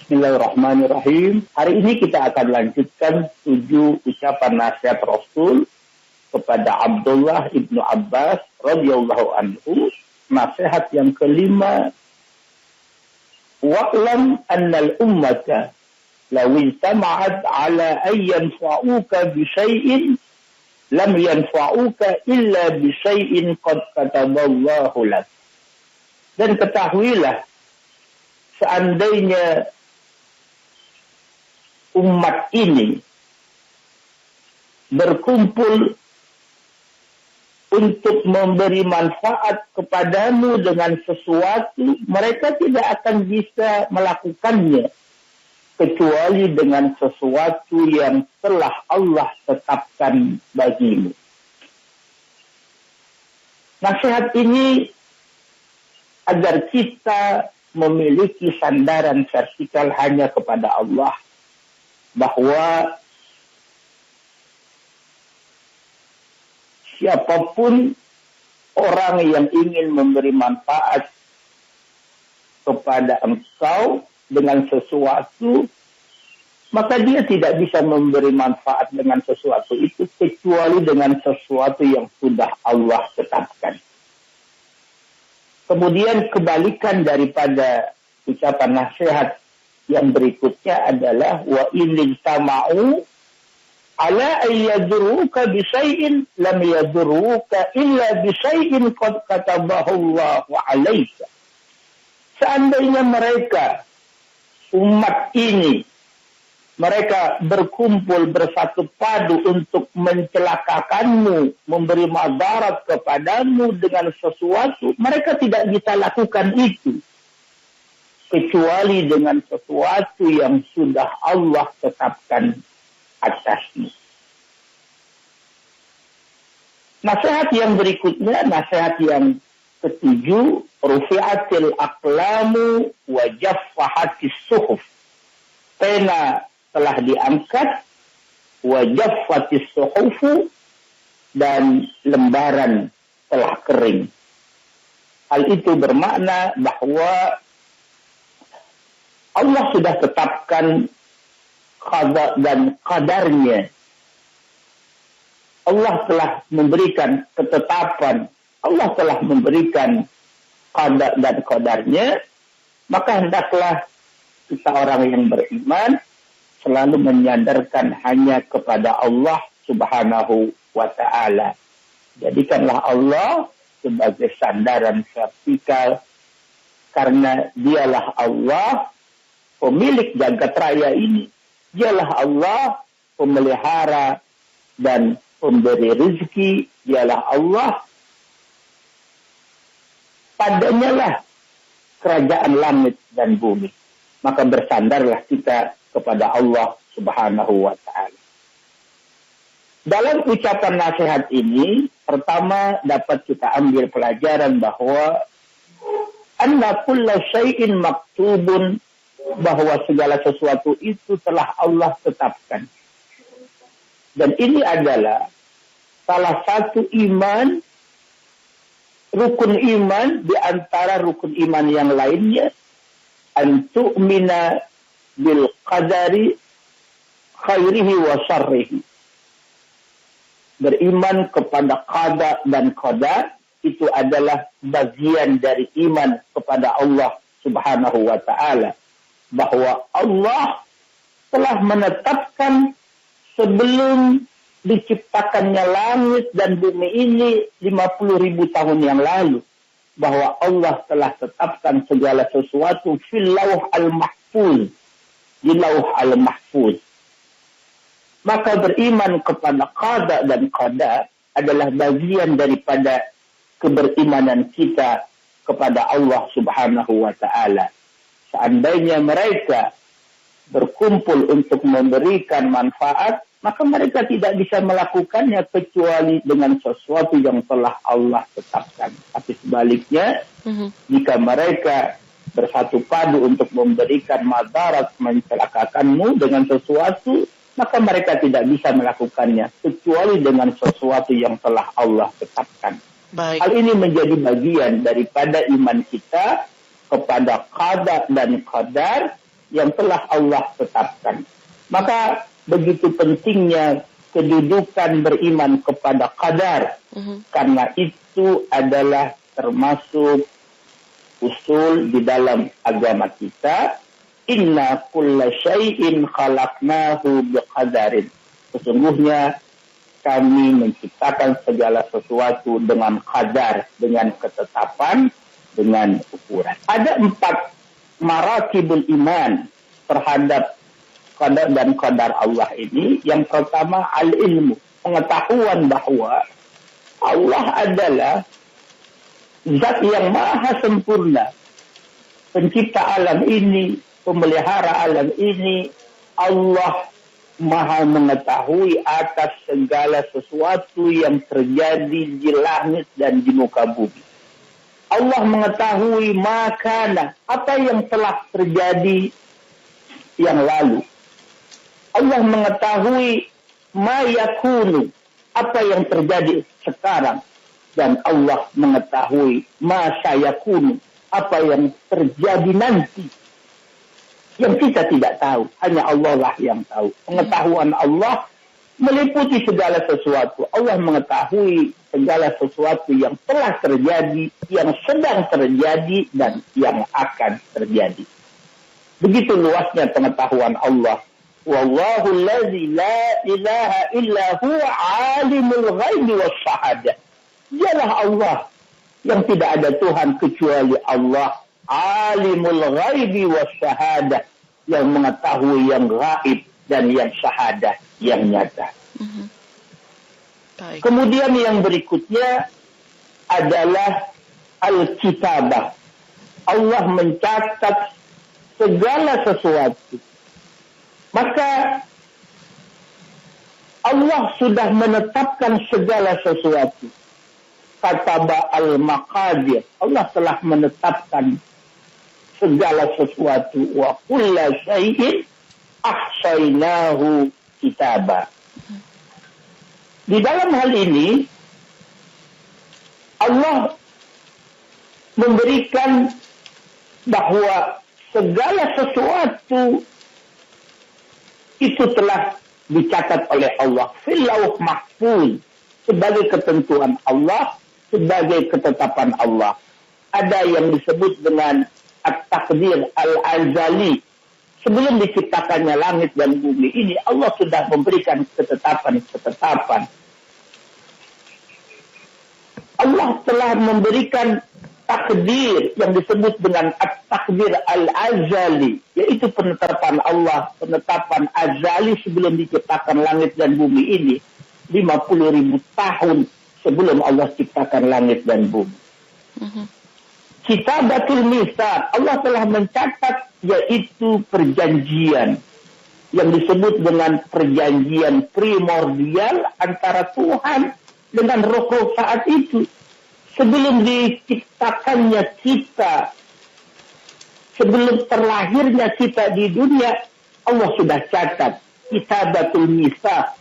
Bismillahirrahmanirrahim. Hari ini kita akan lanjutkan 7 ucapan nasihat Rasul kepada Abdullah ibnu Abbas radhiyallahu anhu. Nasihat yang kelima, wa'lam annal ummata law ijtama'at ala an yanfa'uka bi syai'in lam yanfa'uka illa bi syai'in qad kataballahu lak. Dan ketahuilah, seandainya umat ini berkumpul untuk memberi manfaat kepadamu dengan sesuatu, mereka tidak akan bisa melakukannya kecuali dengan sesuatu yang telah Allah tetapkan bagimu. Nasihat ini agar kita memiliki sandaran vertikal hanya kepada Allah, bahwa siapapun orang yang ingin memberi manfaat kepada engkau dengan sesuatu, maka dia tidak bisa memberi manfaat dengan sesuatu itu kecuali dengan sesuatu yang sudah Allah tetapkan. Kemudian kebalikan daripada ucapan nasihat yang berikutnya adalah wa in tama'u ala an yadruka bi syai'in lam yadruka illa bi syai'in qad katabahu Allahu 'alaika. Seandainya mereka umat ini mereka berkumpul bersatu padu untuk mencelakakanmu, memberi madarat kepadamu dengan sesuatu, mereka tidak bisa lakukan itu kecuali dengan sesuatu yang sudah Allah tetapkan atasmu. Nasihat yang berikutnya, nasihat yang ketujuh, rufi'atil aqlamu wa jaffahatis suhuf. Pena telah diangkat, wa jaffatis suhufu, dan lembaran telah kering. Hal itu bermakna bahwa Allah sudah tetapkan qada dan qadarnya. Allah telah memberikan ketetapan, Allah telah memberikan qada dan qadarnya, maka hendaklah kita orang yang beriman selalu menyandarkan hanya kepada Allah Subhanahu wa ta'ala. Jadikanlah Allah sebagai sandaran vertikal, karena dialah Allah pemilik jagat raya ini. Dialah Allah pemelihara dan pemberi rezeki. Dialah Allah, padanya lah kerajaan langit dan bumi. Maka bersandarlah kita kepada Allah Subhanahu wa ta'ala. Dalam ucapan nasihat ini, pertama dapat kita ambil pelajaran bahwa anna kulla syai'in maktubun, bahwa segala sesuatu itu telah Allah tetapkan. Dan ini adalah salah satu iman, rukun iman di antara rukun iman yang lainnya, an tu'mina bil qadari khairihi wa syarrihi. Beriman kepada qada dan qadar itu adalah bagian dari iman kepada Allah Subhanahu wa ta'ala. Bahwa Allah telah menetapkan sebelum diciptakannya langit dan bumi ini 50.000 tahun yang lalu, bahwa Allah telah tetapkan segala sesuatu fil lauh al-mahfuz, di lauh al-mahfuz. Maka beriman kepada qada dan qadar adalah bagian daripada keberimanan kita kepada Allah Subhanahu wa ta'ala. Seandainya mereka berkumpul untuk memberikan manfaat, maka mereka tidak bisa melakukannya kecuali dengan sesuatu yang telah Allah tetapkan. Tapi sebaliknya, jika mereka bersatu padu untuk memberikan madarat, mencelakakanmu dengan sesuatu, maka mereka tidak bisa melakukannya kecuali dengan sesuatu yang telah Allah tetapkan. Baik. Hal ini menjadi bagian daripada iman kita kepada qada dan qadar, yang telah Allah tetapkan. Maka begitu pentingnya kedudukan beriman kepada qadar, karena itu adalah termasuk usul di dalam agama kita. Inna kulla syai'in khalaqnahu biqadarin. Sesungguhnya kami menciptakan segala sesuatu dengan qadar, dengan ketetapan, dengan ukuran. Ada 4 maratibul iman terhadap qadar dan qadar Allah ini. Yang pertama, al-ilmu, pengetahuan bahwa Allah adalah zat yang maha sempurna, pencipta alam ini, pemelihara alam ini. Allah maha mengetahui atas segala sesuatu yang terjadi di langit dan di muka bumi. Allah mengetahui makana, apa yang telah terjadi yang lalu. Allah mengetahui ma yakunu, apa yang terjadi sekarang. Dan Allah mengetahui ma sayakunu, apa yang terjadi nanti. Yang kita tidak tahu, hanya Allah lah yang tahu. Pengetahuan Allah meliputi segala sesuatu. Allah mengetahui segala sesuatu yang telah terjadi, yang sedang terjadi, dan yang akan terjadi. Begitu luasnya pengetahuan Allah. Wallahu allazi la ilaha illa huwa alimul ghaibi wassahadah. Dialah Allah yang tidak ada Tuhan kecuali Allah. Alimul ghaibi wassahadah, yang mengetahui yang gaib dan yang syahadah, yang nyata. Baik. Kemudian yang berikutnya adalah al-kitabah. Allah mencatat segala sesuatu. Maka Allah sudah menetapkan segala sesuatu. Kataba al-maqadir. Allah telah menetapkan segala sesuatu. Wa kulla syai'in ahsainahu kitaba. Di dalam hal ini, Allah memberikan bahwa segala sesuatu itu telah dicatat oleh Allah fil lauh mahfuz, sebagai ketentuan Allah, sebagai ketetapan Allah. Ada yang disebut dengan at-taqdir al-azali. Sebelum diciptakannya langit dan bumi ini, Allah sudah memberikan ketetapan-ketetapan. Allah telah memberikan takdir yang disebut dengan at-takdir al-azali, yaitu penetapan Allah, penetapan azali sebelum diciptakan langit dan bumi ini, 50.000 tahun sebelum Allah ciptakan langit dan bumi. Kitabatul mitsaq, Allah telah mencatat, yaitu perjanjian yang disebut dengan perjanjian primordial antara Tuhan dengan roh-roh saat itu. Sebelum diciptakannya kita, sebelum terlahirnya kita di dunia, Allah sudah catat kitabatul mitsaq,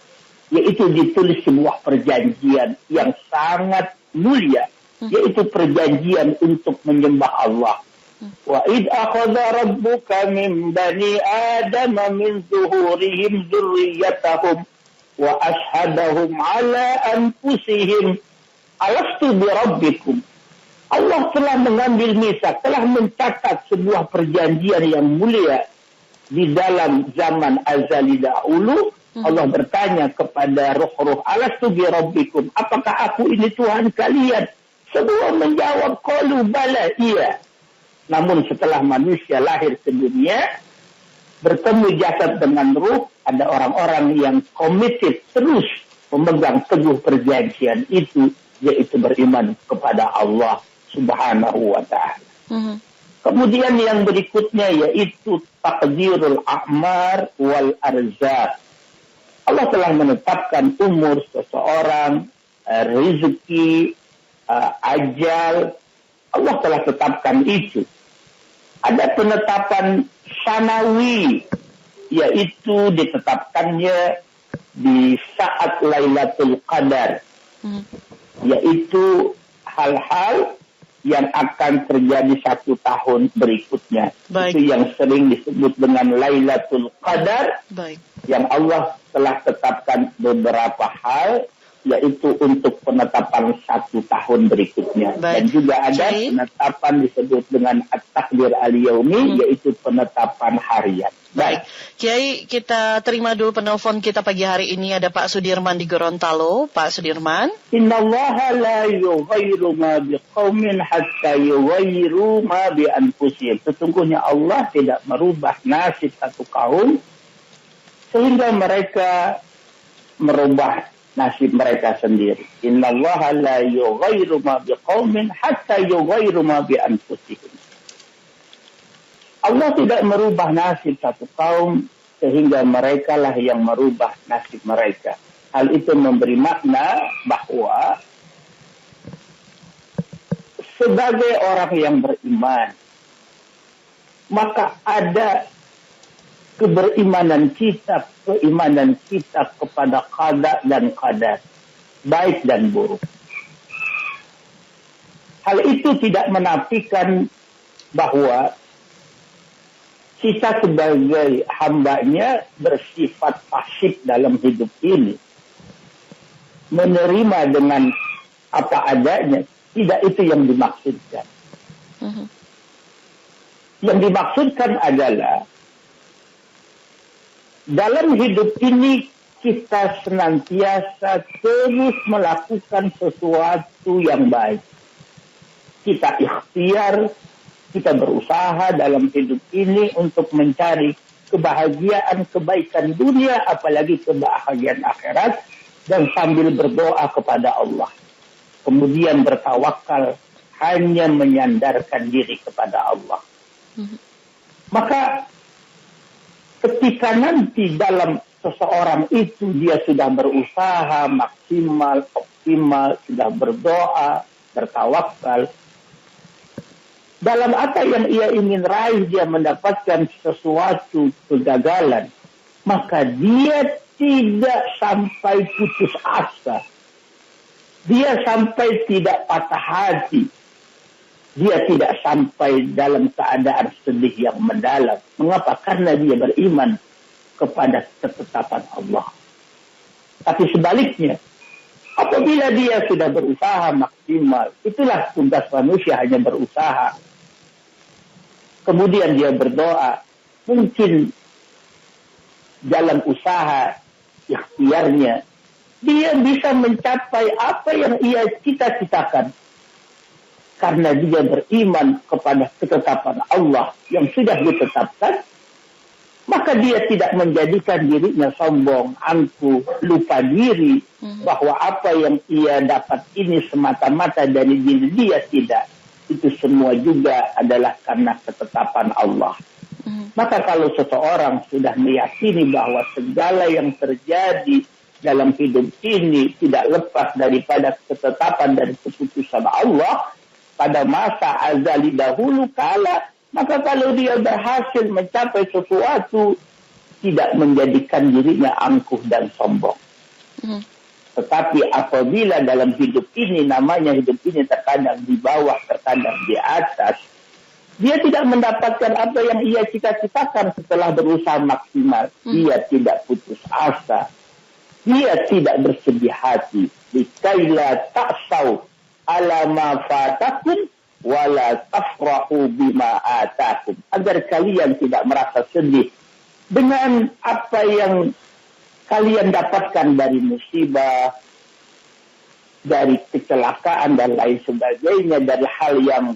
yaitu ditulis sebuah perjanjian yang sangat mulia, yaitu perjanjian untuk menyembah Allah. Wa id akhadha rabbuka min bani adama min zuhurihim dzurriyyatahum wa ashhadahum ala anfusihim alastu bi rabbikum. Allah telah mengambil mitsaq, telah mencatat sebuah perjanjian yang mulia di dalam zaman azali dahulu. Allah bertanya kepada roh-roh, alastu bi rabbikum, apakah aku ini Tuhan kalian? Semua menjawab qalu bala, iya. Namun setelah manusia lahir ke dunia, bertemu jasad dengan ruh, ada orang-orang yang committed terus memegang teguh perjanjian itu, yaitu beriman kepada Allah Subhanahu wa ta'ala. Kemudian yang berikutnya yaitu takdirul a'mar wal arzaq. Allah telah menetapkan umur seseorang, rezeki, ajal. Allah telah tetapkan itu. Ada penetapan sanawi, yaitu ditetapkannya di saat Lailatul Qadar, yaitu hal-hal yang akan terjadi 1 tahun berikutnya. Baik. Itu yang sering disebut dengan Lailatul Qadar. Baik. Yang Allah telah tetapkan beberapa hal, yaitu untuk penetapan 1 tahun berikutnya. Baik. Dan juga ada Kiai. penetapan disebut dengan At-Takdir Al-Yaumi, yaitu penetapan harian. Baik, Kiai, kita terima dulu penelpon kita pagi hari ini. Ada Pak Sudirman di Gorontalo. Pak Sudirman. Innallaha la yughayyiru ma biqaumin hatta yughayyiru ma bi anfusihim. Sesungguhnya Allah tidak merubah nasib satu kaum sehingga mereka merubah nasib mereka sendiri. Innallaha la yughayyiru ma biqaumin hatta yughayyiru ma bi anfusihim. Allah tidak merubah nasib satu kaum sehingga mereka lah yang merubah nasib mereka. Hal itu memberi makna bahwa sebagai orang yang beriman, maka ada keimanan kita kepada qada dan qadar, baik dan buruk. Hal itu tidak menafikan bahwa kita sebagai hambanya bersifat pasif dalam hidup ini. Menerima dengan apa adanya. Tidak itu yang dimaksudkan. Yang dimaksudkan adalah dalam hidup ini kita senantiasa terus melakukan sesuatu yang baik. Kita ikhtiar, kita berusaha dalam hidup ini untuk mencari kebahagiaan, kebaikan dunia, apalagi kebahagiaan akhirat, dan sambil berdoa kepada Allah. Kemudian bertawakal, hanya menyandarkan diri kepada Allah. Maka ketika nanti dalam seseorang itu dia sudah berusaha maksimal, optimal, sudah berdoa, bertawakal, dalam apa yang ia ingin raih, dia mendapatkan sesuatu kegagalan, maka dia tidak sampai putus asa. Dia sampai tidak patah hati. Dia tidak sampai dalam keadaan sedih yang mendalam. Mengapa? Karena dia beriman kepada ketetapan Allah. Tapi sebaliknya, apabila dia sudah berusaha maksimal, itulah tugas manusia, hanya berusaha. Kemudian dia berdoa, mungkin dalam usaha ikhtiarnya, dia bisa mencapai apa yang ia cita-citakan. Karena dia beriman kepada ketetapan Allah yang sudah ditetapkan, maka dia tidak menjadikan dirinya sombong, angkuh, lupa diri, bahwa apa yang ia dapat ini semata-mata dari diri dia, tidak. Itu semua juga adalah karena ketetapan Allah. Maka kalau seseorang sudah meyakini bahwa segala yang terjadi dalam hidup ini tidak lepas daripada ketetapan dan keputusan Allah pada masa azali dahulu kala, maka kalau dia berhasil mencapai sesuatu, tidak menjadikan dirinya angkuh dan sombong. Tetapi apabila dalam hidup ini, namanya hidup ini terkadang di bawah, terkadang di atas, dia tidak mendapatkan apa yang ia cita-citakan setelah berusaha maksimal. Dia tidak putus asa. Dia tidak bersedih hati. Dikaila ta'saw ala ma fatakum wala tafrahu bima atakum. Agar kalian tidak merasa sedih dengan apa yang kalian dapatkan dari musibah, dari kecelakaan dan lain sebagainya, dari hal yang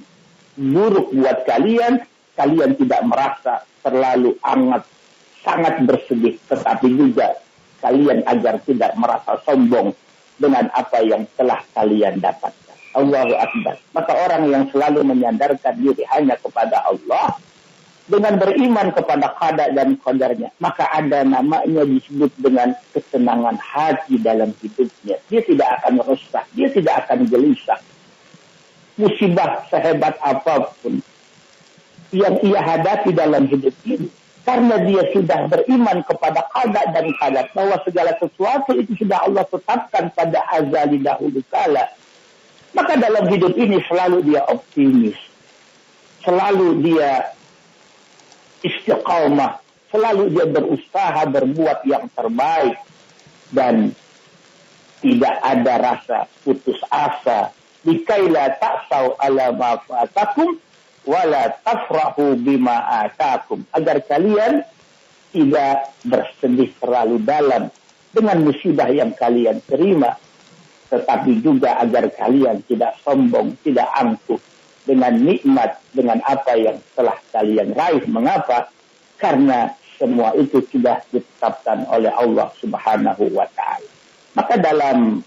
buruk buat kalian, kalian tidak merasa terlalu sangat bersedih, tetapi juga kalian agar tidak merasa sombong dengan apa yang telah kalian dapatkan. Allahu Akbar. Maka orang yang selalu menyandarkan diri hanya kepada Allah, dengan beriman kepada qada dan qadarnya, maka ada namanya disebut dengan ketenangan hati dalam hidupnya. Dia tidak akan resah, dia tidak akan gelisah. Musibah sehebat apapun yang ia hadapi dalam hidup ini, karena dia sudah beriman kepada qada dan qadar, bahwa segala sesuatu itu sudah Allah tetapkan pada azali dahulu kala. Maka dalam hidup ini selalu dia optimis, selalu dia istiqamah, selalu dia berusaha berbuat yang terbaik, dan tidak ada rasa putus asa. Likaila ta'sau ala ma fatakum wala tafrahu bima atakum, agar kalian tidak bersedih terlalu dalam dengan musibah yang kalian terima, tetapi juga agar kalian tidak sombong, tidak angkuh dengan nikmat, dengan apa yang telah kalian raih. Mengapa? Karena semua itu sudah ditetapkan oleh Allah Subhanahu wa Ta'ala. Maka dalam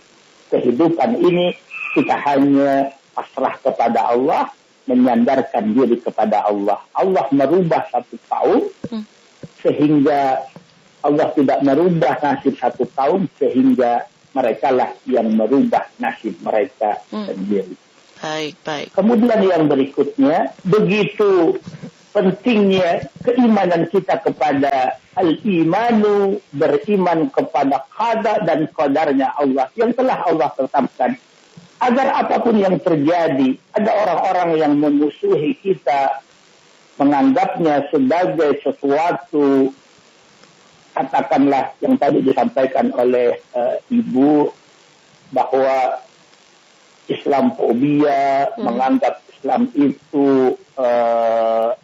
kehidupan ini kita hanya pasrah kepada Allah, menyandarkan diri kepada Allah. Allah merubah satu kaum sehingga Allah tidak merubah nasib satu kaum sehingga mereka lah yang merubah nasib mereka sendiri. Baik. Kemudian yang berikutnya, begitu pentingnya keimanan kita kepada al-imanu, beriman kepada qada dan qadarnya Allah yang telah Allah tetapkan. Agar apapun yang terjadi, ada orang-orang yang memusuhi kita, menganggapnya sebagai sesuatu, katakanlah yang tadi disampaikan oleh Ibu, bahwa Islamfobia, menganggap Islam itu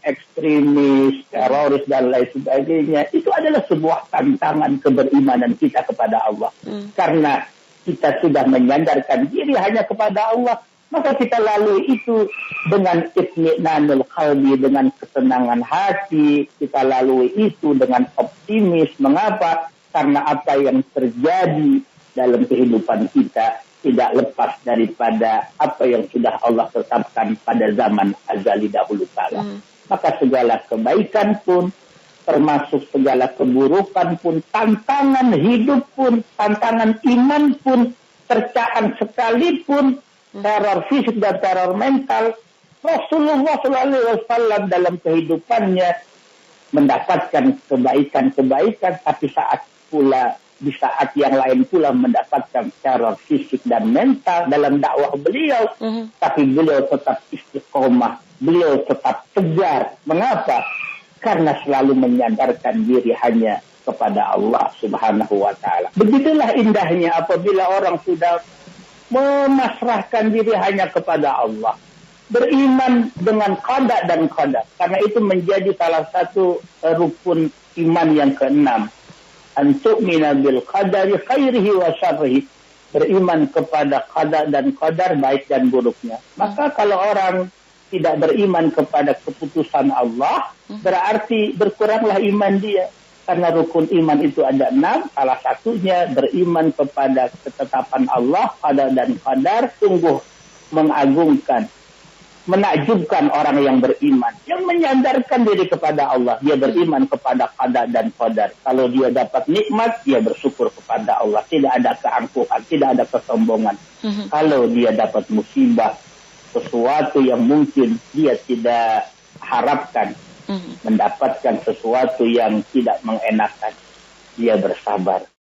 ekstremis, teroris, dan lain sebagainya. Itu adalah sebuah tantangan keberimanan kita kepada Allah. Karena kita sudah menyandarkan diri hanya kepada Allah, maka kita lalui itu dengan itminanul qalbi, dengan ketenangan hati. Kita lalui itu dengan optimis. Mengapa? Karena apa yang terjadi dalam kehidupan kita tidak lepas daripada apa yang sudah Allah tetapkan pada zaman azali dahulu kala. Maka segala kebaikan pun, termasuk segala keburukan pun, tantangan hidup pun, tantangan iman pun, tercaan sekalipun, teror fisik dan teror mental, Rasulullah SAW dalam kehidupannya mendapatkan kebaikan-kebaikan, tapi di saat yang lain pula mendapatkan teror fisik dan mental dalam dakwah beliau. Tapi beliau tetap istiqomah, beliau tetap tegar. Mengapa? Karena selalu menyandarkan diri hanya kepada Allah Subhanahu wa Ta'ala. Begitulah indahnya apabila orang sudah memasrahkan diri hanya kepada Allah, beriman dengan qada dan qadar. Karena itu menjadi salah satu rukun iman yang keenam. Antu'mina bil qadari khairihi wa syarrihi. Beriman kepada qada dan qadar, baik dan buruknya. Maka kalau orang tidak beriman kepada keputusan Allah, berarti berkuranglah iman dia. Karena rukun iman itu ada 6, salah satunya beriman kepada ketetapan Allah, qada dan qadar. Sungguh mengagumkan, menakjubkan orang yang beriman, yang menyandarkan diri kepada Allah. Dia beriman kepada qada dan qadar. Kalau dia dapat nikmat, dia bersyukur kepada Allah. Tidak ada keangkuhan, tidak ada kesombongan. Kalau dia dapat musibah, sesuatu yang mungkin dia tidak harapkan, mendapatkan sesuatu yang tidak mengenakan, dia bersabar.